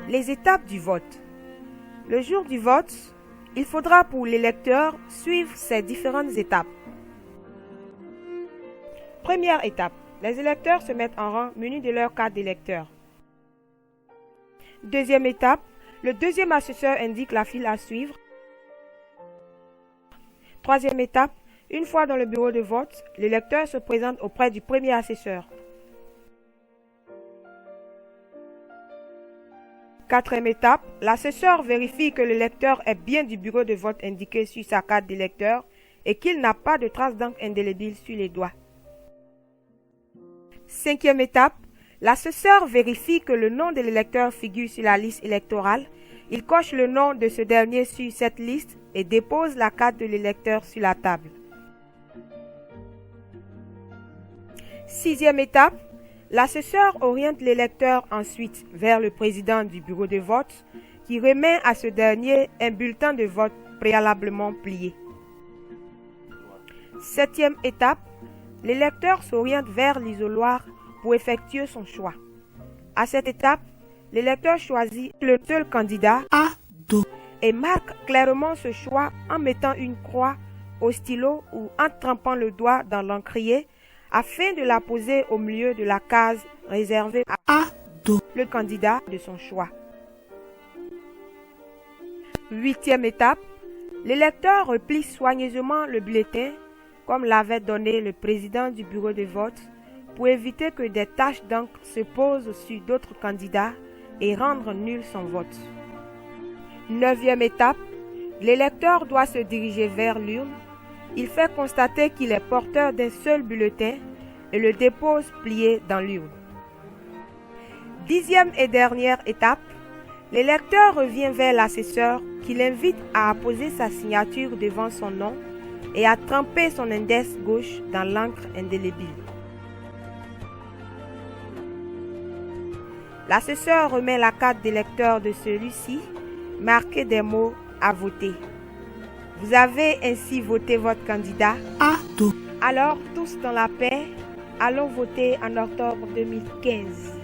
Les étapes du vote. Le jour du vote, il faudra pour l'électeur suivre ces différentes étapes. Première étape. Les électeurs se mettent en rang munis de leur carte d'électeur. Deuxième étape. Le deuxième assesseur indique la file à suivre. Troisième étape. Une fois dans le bureau de vote, l'électeur se présente auprès du premier assesseur. Quatrième étape, l'assesseur vérifie que l'électeur est bien du bureau de vote indiqué sur sa carte d'électeur et qu'il n'a pas de traces d'encre indélébile sur les doigts. Cinquième étape, l'assesseur vérifie que le nom de l'électeur figure sur la liste électorale. Il coche le nom de ce dernier sur cette liste et dépose la carte de l'électeur sur la table. Sixième étape, l'assesseur oriente l'électeur ensuite vers le président du bureau de vote qui remet à ce dernier un bulletin de vote préalablement plié. Septième étape, l'électeur s'oriente vers l'isoloir pour effectuer son choix. À cette étape, l'électeur choisit le seul candidat et marque clairement ce choix en mettant une croix au stylo ou en trempant le doigt dans l'encrier afin de la poser au milieu de la case réservée à le candidat de son choix. Huitième étape, l'électeur replie soigneusement le bulletin comme l'avait donné le président du bureau de vote pour éviter que des taches d'encre se posent sur d'autres candidats et rendre nul son vote. Neuvième étape, l'électeur doit se diriger vers l'urne. Il fait constater qu'il est porteur d'un seul bulletin et le dépose plié dans l'urne. Dixième et dernière étape, l'électeur revient vers l'assesseur qui l'invite à apposer sa signature devant son nom et à tremper son index gauche dans l'encre indélébile. L'assesseur remet la carte d'électeur de celui-ci, marquée des mots à voter. Vous avez ainsi voté votre candidat. Alors, tous dans la paix, allons voter en octobre 2015.